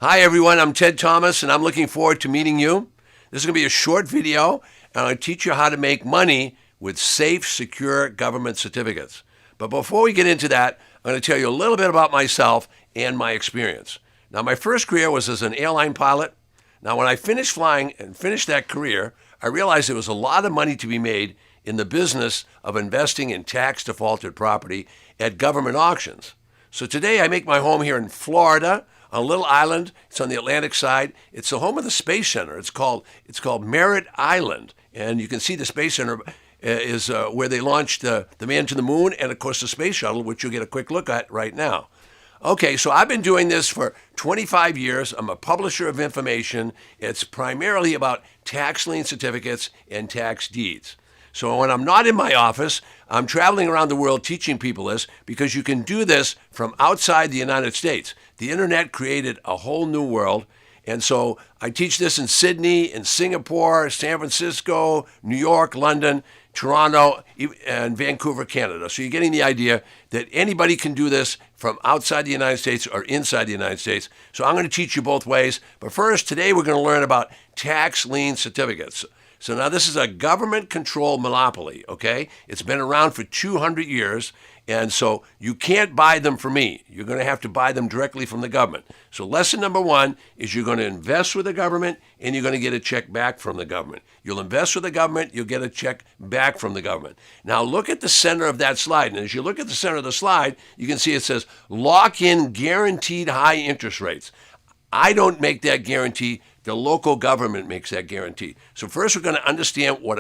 Hi everyone, I'm Ted Thomas and I'm looking forward to meeting you. This is going to be a short video and I'm going to teach you how to make money with safe, secure government certificates. But before we get into that, I'm going to tell you a little bit about myself and my experience. Now, my first career was as an airline pilot. Now, when I finished flying and finished that career, I realized there was a lot of money to be made in the business of investing in tax defaulted property at government auctions. So today I make my home here in Florida on a little island. It's on the Atlantic side. It's the home of the Space Center. It's called Merritt Island, and you can see the Space Center is where they launched the man to the moon, and of course the space shuttle, which you'll get a quick look at right now. Okay, so I've been doing this for 25 years. I'm a publisher of information. It's primarily about tax lien certificates and tax deeds. So when I'm not in my office, I'm traveling around the world teaching people this because you can do this from outside the United States. The internet created a whole new world. And so I teach this in Sydney, in Singapore, San Francisco, New York, London, Toronto, and Vancouver, Canada. So you're getting the idea that anybody can do this from outside the United States or inside the United States. So I'm going to teach you both ways. But first, today we're going to learn about tax lien certificates. So now this is a government-controlled monopoly, okay? It's been around for 200 years, and so you can't buy them from me. You're going to have to buy them directly from the government. So lesson number one is you're going to invest with the government, and you're going to get a check back from the government. You'll invest with the government, you'll get a check back from the government. Now look at the center of that slide, and as you look at the center of the slide, you can see it says lock-in guaranteed high interest rates. I don't make that guarantee. The local government makes that guarantee. So first we're going to understand what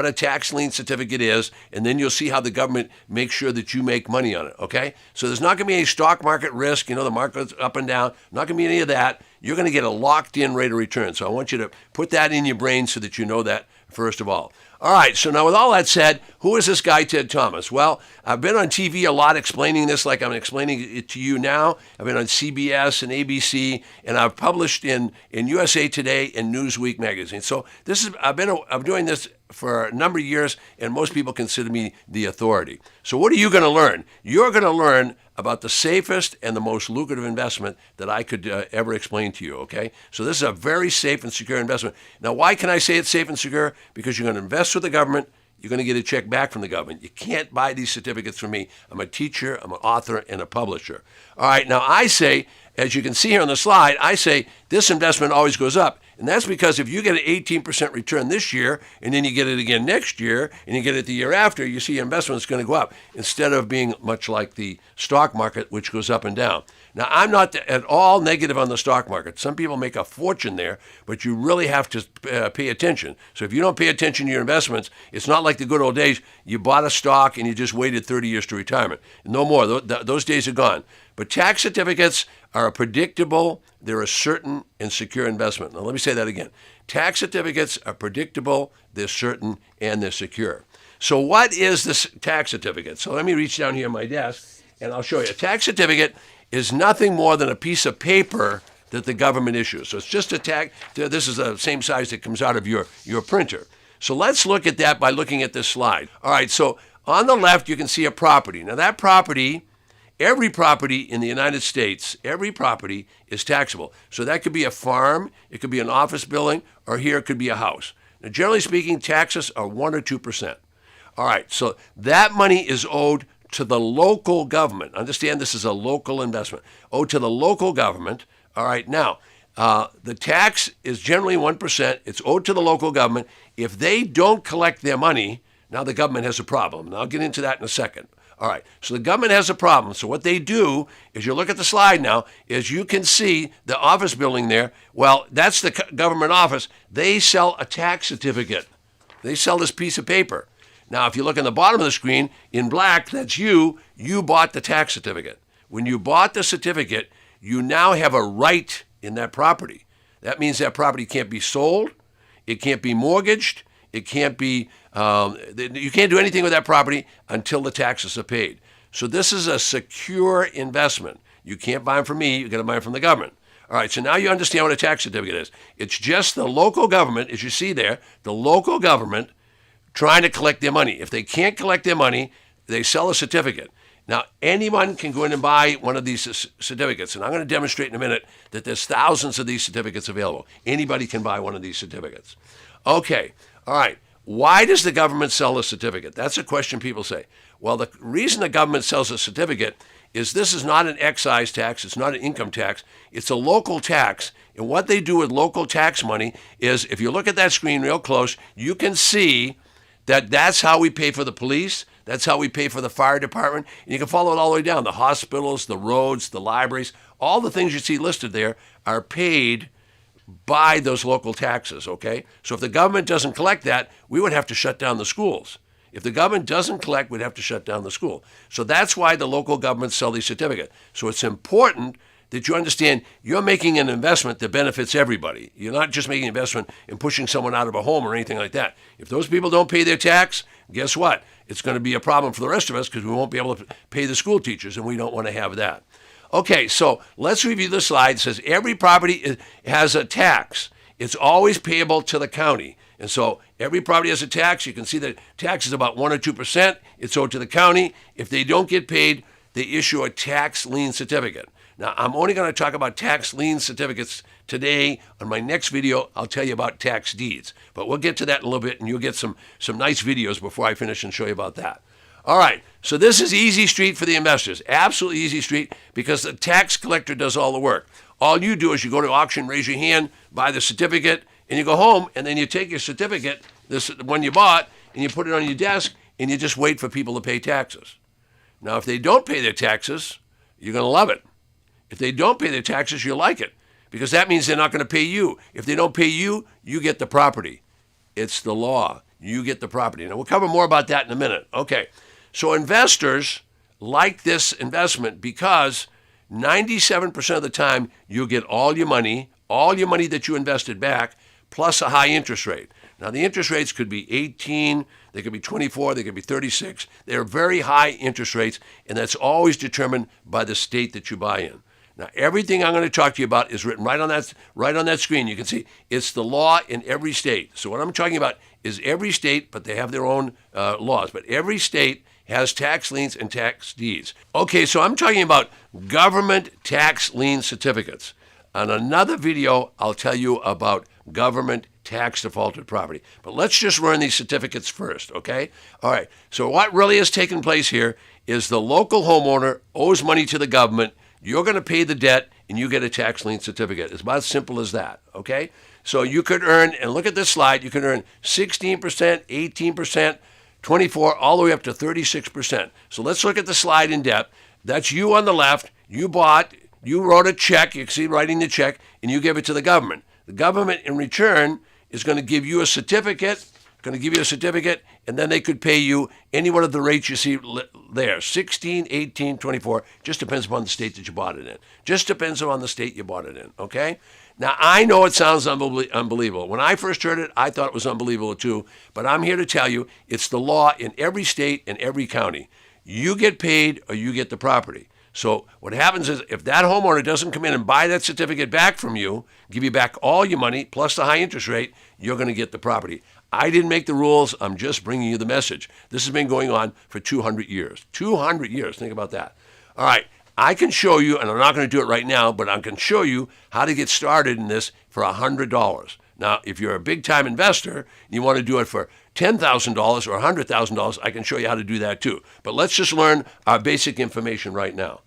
a tax lien certificate is, and then you'll see how the government makes sure that you make money on it, okay? So there's not going to be any stock market risk. The market's up and down. Not going to be any of that. You're going to get a locked-in rate of return. So I want you to put that in your brain so that you know that first of all. All right, so now with all that said, who is this guy, Ted Thomas? Well, I've been on TV a lot explaining this like I'm explaining it to you now. I've been on CBS and ABC, and I've published in USA Today and Newsweek magazine. So I'm doing this for a number of years, and most people consider me the authority. So what are you going to learn? You're going to learn about the safest and the most lucrative investment that I could ever explain to you, okay? So this is a very safe and secure investment. Now, why can I say it's safe and secure? Because you're going to invest with the government. You're going to get a check back from the government. You can't buy these certificates from me. I'm a teacher, I'm an author, and a publisher. All right, now I say, as you can see here on the slide, I say this investment always goes up. And that's because if you get an 18% return this year, and then you get it again next year, and you get it the year after, you see your investment is going to go up instead of being much like the stock market, which goes up and down. Now, I'm not at all negative on the stock market. Some people make a fortune there, but you really have to pay attention. So if you don't pay attention to your investments, it's not like the good old days. You bought a stock and you just waited 30 years to retirement. No more. Those days are gone. But tax certificates are a predictable, they're a certain and secure investment. Now, let me say that again. Tax certificates are predictable, they're certain, and they're secure. So what is this tax certificate? So let me reach down here on my desk, and I'll show you. A tax certificate is nothing more than a piece of paper that the government issues. So it's just a tax. This is the same size that comes out of your printer. So let's look at that by looking at this slide. All right, so on the left, you can see a property. Now that property, every property in the United States, every property is taxable. So that could be a farm, it could be an office building, or here it could be a house. Now, generally speaking, taxes are 1 or 2%. All right, so that money is owed to the local government. Understand this is a local investment. Owed to the local government. All right, now, the tax is generally 1%. It's owed to the local government. If they don't collect their money, now the government has a problem. And I'll get into that in a second. All right, so the government has a problem. So what they do is you look at the slide now, is you can see the office building there. Well, that's the government office. They sell a tax certificate. They sell this piece of paper. Now, if you look on the bottom of the screen, in black, that's you. You bought the tax certificate. When you bought the certificate, you now have a right in that property. That means that property can't be sold. It can't be mortgaged. It can't be, you can't do anything with that property until the taxes are paid. So this is a secure investment. You can't buy them from me. You got to buy them from the government. All right, so now you understand what a tax certificate is. It's just the local government, as you see there, the local government trying to collect their money. If they can't collect their money, they sell a certificate. Now, anyone can go in and buy one of these certificates, and I'm going to demonstrate in a minute that there's thousands of these certificates available. Anybody can buy one of these certificates. Okay, all right. Why does the government sell a certificate? That's a question people say. Well, the reason the government sells a certificate is this is not an excise tax, it's not an income tax, it's a local tax. And what they do with local tax money is, if you look at that screen real close, you can see that that's how we pay for the police, that's how we pay for the fire department, and you can follow it all the way down. The hospitals, the roads, the libraries, all the things you see listed there are paid by those local taxes, okay? So if the government doesn't collect that, we would have to shut down the schools. If the government doesn't collect, we'd have to shut down the school. So that's why the local governments sell these certificates. So it's important that you understand you're making an investment that benefits everybody. You're not just making an investment in pushing someone out of a home or anything like that. If those people don't pay their tax, guess what? It's going to be a problem for the rest of us because we won't be able to pay the school teachers, and we don't want to have that. Okay, so let's review the slide. It says every property has a tax. It's always payable to the county. And so every property has a tax. You can see that tax is about 1 or 2%. It's owed to the county. If they don't get paid, they issue a tax lien certificate. Now, I'm only going to talk about tax lien certificates today. On my next video, I'll tell you about tax deeds. But we'll get to that in a little bit, and you'll get some nice videos before I finish and show you about that. All right, so this is easy street for the investors. Absolutely easy street because the tax collector does all the work. All you do is you go to auction, raise your hand, buy the certificate, and you go home, and then you take your certificate, this one you bought, and you put it on your desk, and you just wait for people to pay taxes. Now, if they don't pay their taxes, you're going to love it. If they don't pay their taxes, you'll like it because that means they're not going to pay you. If they don't pay you, you get the property. It's the law. You get the property. Now, we'll cover more about that in a minute. Okay, so investors like this investment because 97% of the time you'll get all your money that you invested back, plus a high interest rate. Now, the interest rates could be 18, they could be 24, they could be 36. They're very high interest rates, and that's always determined by the state that you buy in. Now, everything I'm going to talk to you about is written right on that screen. You can see it's the law in every state. So what I'm talking about is every state, but they have their own laws. But every state has tax liens and tax deeds. Okay, so I'm talking about government tax lien certificates. On another video, I'll tell you about government tax defaulted property. But let's just learn these certificates first, okay? All right, so what really has taken place here is the local homeowner owes money to the government. You're going to pay the debt, and you get a tax lien certificate. It's about as simple as that, okay? So you could earn, and look at this slide, you can earn 16%, 18%, 24%, all the way up to 36%. So let's look at the slide in depth. That's you on the left. You wrote a check, you can see writing the check, and you give it to the government. The government, in return, is going to give you a certificate, and then they could pay you any one of the rates you see there, 16, 18, 24, just depends upon the state that you bought it in. Just depends on the state you bought it in, okay? Now, I know it sounds unbelievable. When I first heard it, I thought it was unbelievable too, but I'm here to tell you it's the law in every state and every county. You get paid or you get the property. So what happens is if that homeowner doesn't come in and buy that certificate back from you, give you back all your money plus the high interest rate, you're going to get the property. I didn't make the rules. I'm just bringing you the message. This has been going on for 200 years. 200 years. Think about that. All right. I can show you, and I'm not going to do it right now, but I can show you how to get started in this for $100. Now, if you're a big-time investor and you want to do it for $10,000 or $100,000, I can show you how to do that too. But let's just learn our basic information right now.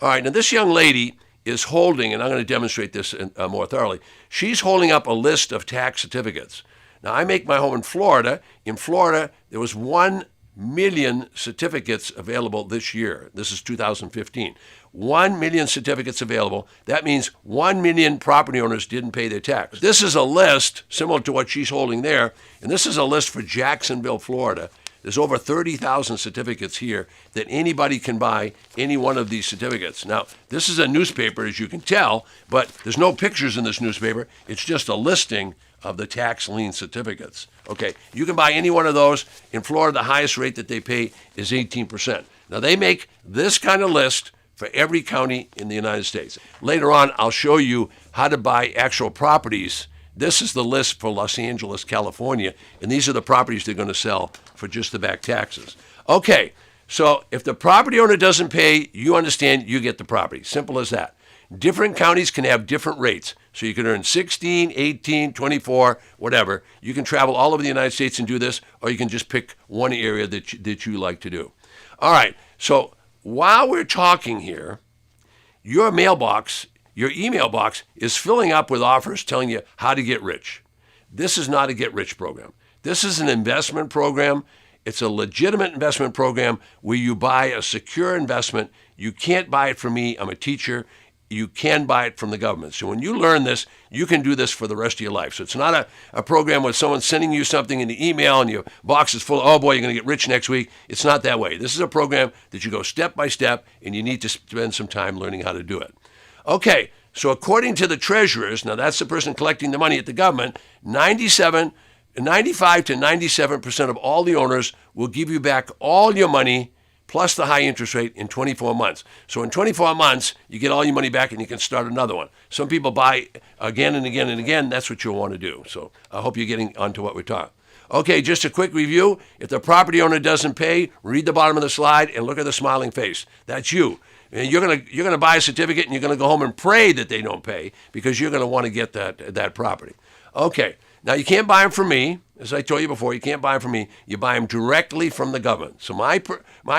All right. Now, this young lady is holding, and I'm going to demonstrate this more thoroughly, she's holding up a list of tax certificates. Now, I make my home in Florida. In Florida, there was 1 million certificates available this year. This is 2015. 1 million certificates available. That means 1 million property owners didn't pay their tax. This is a list similar to what she's holding there, and this is a list for Jacksonville, Florida. There's over 30,000 certificates here that anybody can buy any one of these certificates. Now, this is a newspaper, as you can tell, but there's no pictures in this newspaper. It's just a listing of the tax lien certificates. Okay, you can buy any one of those. In Florida, the highest rate that they pay is 18%. Now, they make this kind of list for every county in the United States. Later on, I'll show you how to buy actual properties. This is the list for Los Angeles, California, and these are the properties they're going to sell for just the back taxes. Okay, So if the property owner doesn't pay, you understand, you get the property. Simple as that. Different counties can have different rates. So you can earn 16, 18, 24, whatever. You can travel all over the United States and do this, or you can just pick one area that you like to do. All right, so while we're talking here, your mailbox, your email box is filling up with offers telling you how to get rich. This is not a get rich program. This is an investment program. It's a legitimate investment program where you buy a secure investment. You can't buy it from me. I'm a teacher. You can buy it from the government. So when you learn this, you can do this for the rest of your life. So it's not a program where someone's sending you something in the email and your box is full of, oh boy, you're going to get rich next week. It's not that way. This is a program that you go step by step, and you need to spend some time learning how to do it. Okay, so according to the treasurers, now that's the person collecting the money at the government, 95 to 97% of all the owners will give you back all your money plus the high interest rate in 24 months. So in 24 months, you get all your money back and you can start another one. Some people buy again and again and again. That's what you'll want to do. So I hope you're getting onto what we're talking. Okay, just a quick review. If the property owner doesn't pay, read the bottom of the slide and look at the smiling face. That's you. And you're gonna buy a certificate and you're gonna go home and pray that they don't pay because you're gonna want to get that property. Okay, now you can't buy them from me. As I told you before, you can't buy them from me. You buy them directly from the government. So my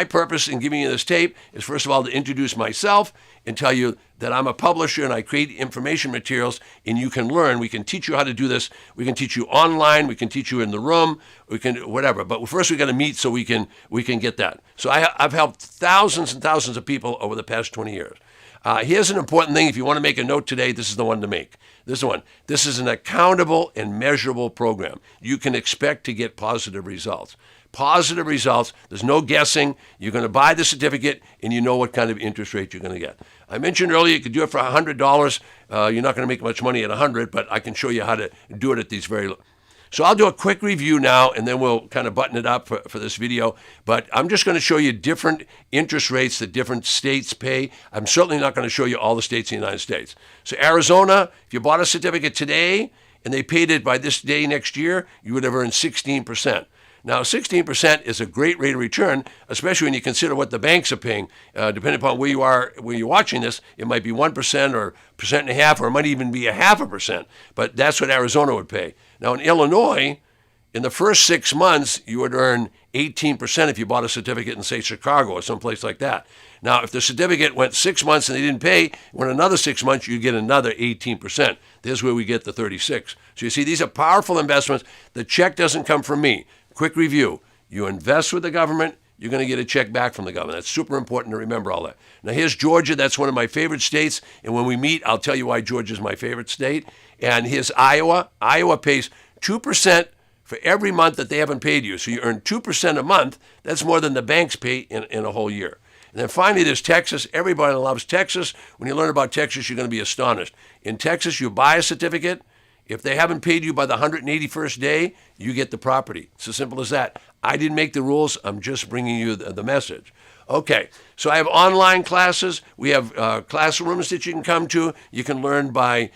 purpose in giving you this tape is, first of all, to introduce myself and tell you that I'm a publisher and I create information materials and you can learn. We can teach you how to do this. We can teach you online. We can teach you in the room. We can whatever. But first we got to meet so we can get that. So I've helped thousands and thousands of people over the past 20 years. Here's an important thing. If you want to make a note today, this is the one to make. This is the one. This is an accountable and measurable program. You can expect to get positive results. Positive results. There's no guessing. You're going to buy the certificate and you know what kind of interest rate you're going to get. I mentioned earlier you could do it for $100. You're not going to make much money at $100, but I can show you how to do it at these very low. So I'll do a quick review now, and then we'll kind of button it up for this video. But I'm just going to show you different interest rates that different states pay. I'm certainly not going to show you all the states in the United States. So Arizona, if you bought a certificate today and they paid it by this day next year, you would have earned 16%. Now, 16% is a great rate of return, especially when you consider what the banks are paying. Depending upon where you are, where you're watching this, it might be 1% or 1.5%, or it might even be 0.5%. But that's what Arizona would pay. Now, in Illinois, in the first 6 months, you would earn 18% if you bought a certificate in, say, Chicago or someplace like that. Now, if the certificate went 6 months and they didn't pay, went another 6 months, you get another 18%. There's where we get the 36. So you see, these are powerful investments. The check doesn't come from me. Quick review. You invest with the government, you're going to get a check back from the government. That's super important to remember all that. Now, here's Georgia. That's one of my favorite states. And when we meet, I'll tell you why Georgia is my favorite state. And here's Iowa. Iowa pays 2% for every month that they haven't paid you. So you earn 2% a month. That's more than the banks pay in a whole year. And then finally, there's Texas. Everybody loves Texas. When you learn about Texas, you're going to be astonished. In Texas, you buy a certificate. If they haven't paid you by the 181st day, you get the property. It's as simple as that. I didn't make the rules. I'm just bringing you the message. Okay, so I have online classes. We have classrooms that you can come to. You can learn by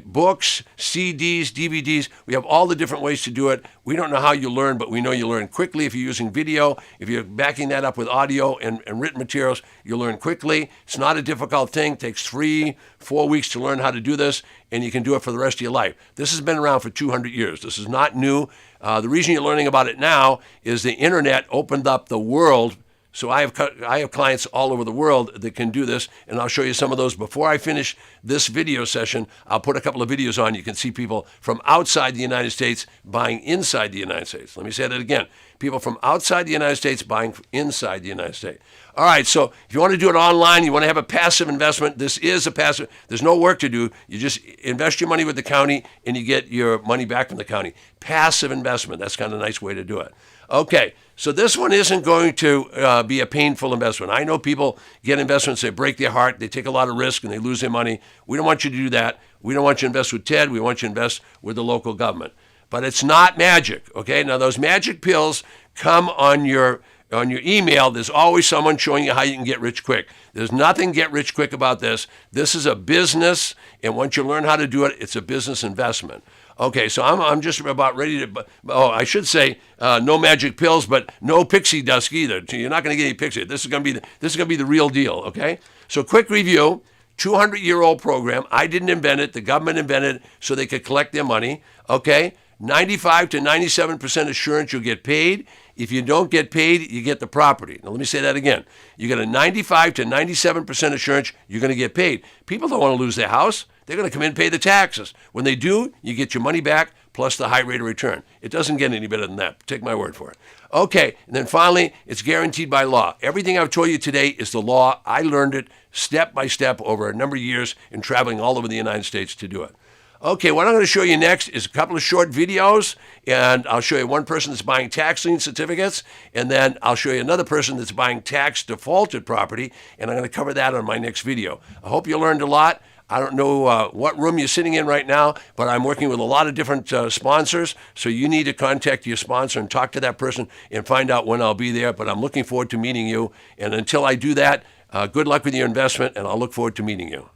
books, CDs, DVDs. We have all the different ways to do it. We don't know how you learn, but we know you learn quickly if you're using video. If you're backing that up with audio and written materials, you'll learn quickly. It's not a difficult thing. It takes 3-4 weeks to learn how to do this, and you can do it for the rest of your life. This has been around for 200 years. This is not new. The reason you're learning about it now is the internet opened up the world. So I have clients all over the world that can do this, and I'll show you some of those. Before I finish this video session, I'll put a couple of videos on. You can see people from outside the United States buying inside the United States. Let me say that again. People from outside the United States buying inside the United States. All right, so if you want to do it online, you want to have a passive investment, this is a passive. There's no work to do. You just invest your money with the county, and you get your money back from the county. Passive investment, that's kind of a nice way to do it. Okay, so this one isn't going to be a painful investment. I know people get investments, they break their heart, they take a lot of risk, and they lose their money. We don't want you to do that. We don't want you to invest with TED. We want you to invest with the local government. But it's not magic, okay? Now, those magic pills come on your on your email, there's always someone showing you how you can get rich quick. There's nothing get rich quick about this. This is a business, and once you learn how to do it, it's a business investment. Okay, so I'm just about ready to. Oh, I should say no magic pills, but no pixie dust either. You're not going to get any pixie. This is going to be the real deal. Okay, so quick review. 200-year-old program. I didn't invent it. The government invented it so they could collect their money. Okay, 95 to 97% assurance you'll get paid. If you don't get paid, you get the property. Now, let me say that again. You get a 95 to 97% assurance you're going to get paid. People don't want to lose their house. They're going to come in and pay the taxes. When they do, you get your money back plus the high rate of return. It doesn't get any better than that. Take my word for it. Okay, and then finally, it's guaranteed by law. Everything I've told you today is the law. I learned it step by step over a number of years in traveling all over the United States to do it. Okay, what I'm going to show you next is a couple of short videos, and I'll show you one person that's buying tax lien certificates, and then I'll show you another person that's buying tax defaulted property, and I'm going to cover that on my next video. I hope you learned a lot. I don't know what room you're sitting in right now, but I'm working with a lot of different sponsors, so you need to contact your sponsor and talk to that person and find out when I'll be there, but I'm looking forward to meeting you, and until I do that, good luck with your investment, and I'll look forward to meeting you.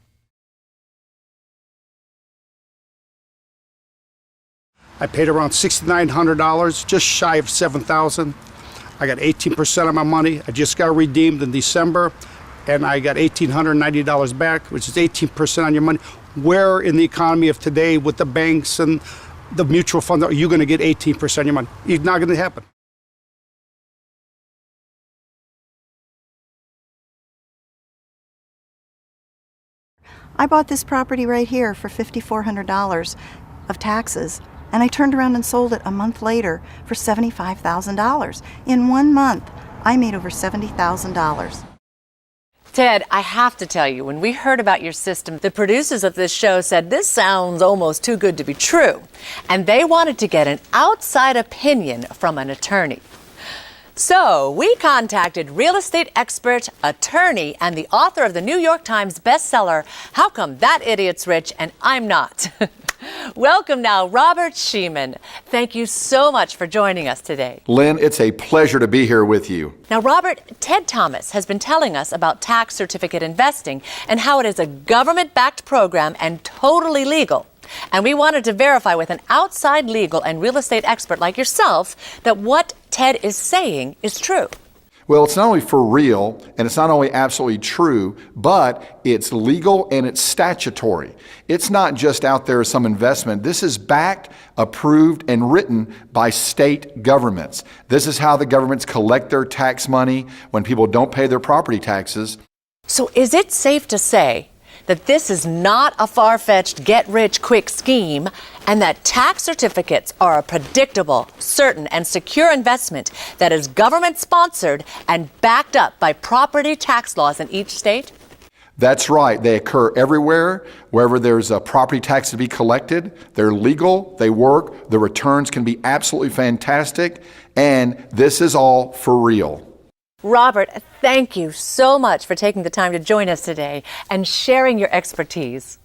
I paid around $6,900, just shy of $7,000. I got 18% of my money. I just got redeemed in December, and I got $1,890 back, which is 18% on your money. Where in the economy of today with the banks and the mutual funds are you going to get 18% on your money? It's not going to happen. I bought this property right here for $5,400 of taxes, and I turned around and sold it a month later for $75,000. In 1 month, I made over $70,000. Ted, I have to tell you, when we heard about your system, the producers of this show said this sounds almost too good to be true, and they wanted to get an outside opinion from an attorney. So we contacted real estate expert, attorney, and the author of the New York Times bestseller, How Come That Idiot's Rich and I'm Not? Welcome now, Robert Sheeman. Thank you so much for joining us today. Lynn, it's a pleasure to be here with you. Now, Robert, Ted Thomas has been telling us about tax certificate investing and how it is a government-backed program and totally legal. And we wanted to verify with an outside legal and real estate expert like yourself that what Ted is saying is true. Well, it's not only for real, and it's not only absolutely true, but it's legal and it's statutory. It's not just out there as some investment. This is backed, approved, and written by state governments. This is how the governments collect their tax money when people don't pay their property taxes. So is it safe to say that this is not a far-fetched get-rich-quick scheme, and that tax certificates are a predictable, certain, and secure investment that is government-sponsored and backed up by property tax laws in each state? That's right. They occur everywhere. Wherever there's a property tax to be collected, they're legal, they work, the returns can be absolutely fantastic, and this is all for real. Robert, thank you so much for taking the time to join us today and sharing your expertise.